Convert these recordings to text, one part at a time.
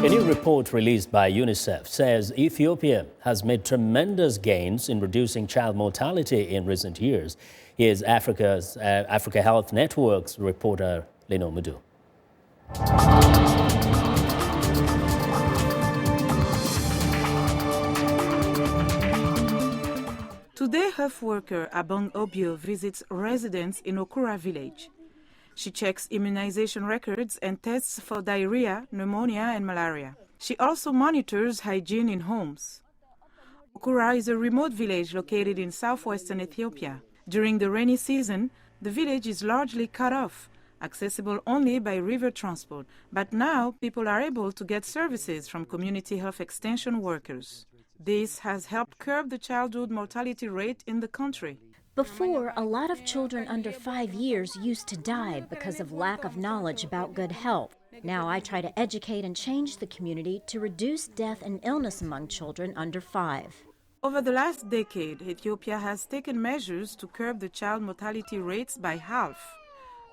A new report released by UNICEF says Ethiopia has made tremendous gains in reducing child mortality in recent years. Here's Africa Health Network's reporter Linord Moudou. Today, health worker Abong Obio visits residents in Okura village. She checks immunization records and tests for diarrhea, pneumonia and malaria. She also monitors hygiene in homes. Okura is a remote village located in southwestern Ethiopia. During the rainy season, the village is largely cut off, accessible only by river transport. But now people are able to get services from community health extension workers. This has helped curb the childhood mortality rate in the country. Before, a lot of children under 5 years used to die because of lack of knowledge about good health. Now I try to educate and change the community to reduce death and illness among children under 5. Over the last decade, Ethiopia has taken measures to curb the child mortality rates by half.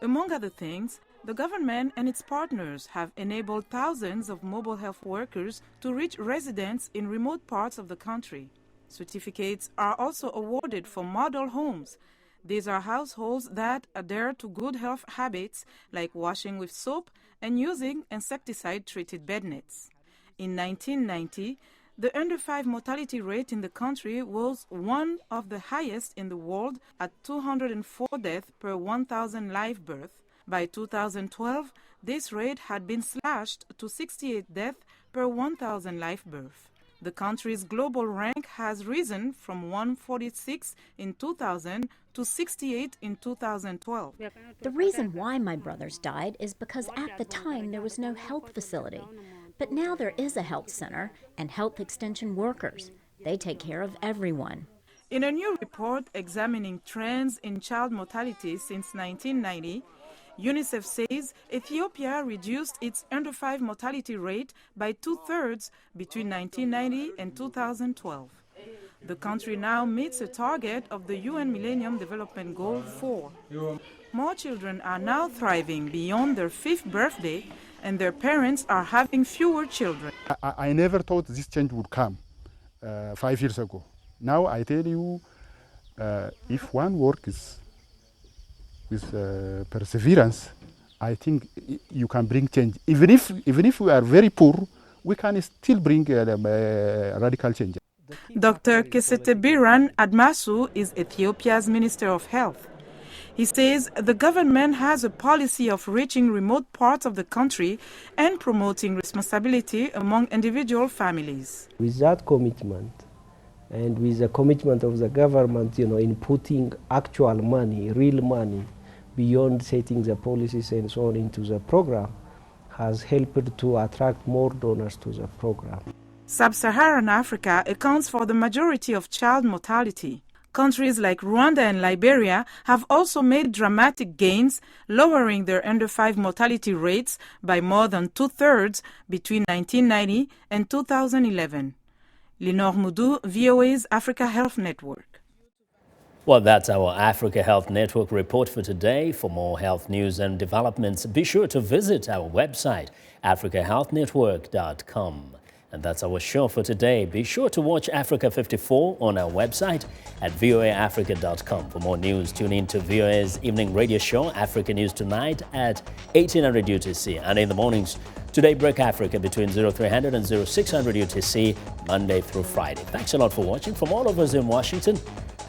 Among other things, the government and its partners have enabled thousands of mobile health workers to reach residents in remote parts of the country. Certificates are also awarded for model homes. These are households that adhere to good health habits like washing with soap and using insecticide-treated bed nets. In 1990, the under 5 mortality rate in the country was one of the highest in the world at 204 deaths per 1,000 live births. By 2012, this rate had been slashed to 68 deaths per 1,000 live births. The country's global rank has risen from 146 in 2000 to 68 in 2012. The reason why my brothers died is because at the time there was no health facility. But now there is a health center and health extension workers. They take care of everyone. In a new report examining trends in child mortality since 1990, UNICEF says Ethiopia reduced its under 5 mortality rate by 2/3 between 1990 and 2012. The country now meets a target of the UN Millennium Development Goal 4. More children are now thriving beyond their 5th birthday, and their parents are having fewer children. I never thought this change would come 5 years ago. Now I tell you, if one works with perseverance, I think you can bring change. Even if we are very poor, we can still bring radical change. Dr. Kesete Biran Admasu is Ethiopia's Minister of Health. He says the government has a policy of reaching remote parts of the country and promoting responsibility among individual families. With that commitment, and with the commitment of the government, in putting actual money, real money, beyond setting the policies and so on into the program, has helped to attract more donors to the program. Sub-Saharan Africa accounts for the majority of child mortality. Countries like Rwanda and Liberia have also made dramatic gains, lowering their under 5 mortality rates by more than 2/3 between 1990 and 2011. Linord Moudou, VOA's Africa Health Network. Well, that's our Africa Health Network report for today. For more health news and developments, be sure to visit our website, africahealthnetwork.com. And that's our show for today. Be sure to watch Africa 54 on our website at voaafrica.com. For more news, tune in to VOA's evening radio show, Africa News Tonight, at 1800 UTC. And in the mornings, Today Break Africa between 0300 and 0600 UTC, Monday through Friday. Thanks a lot for watching. From all of us in Washington,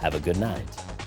have a good night.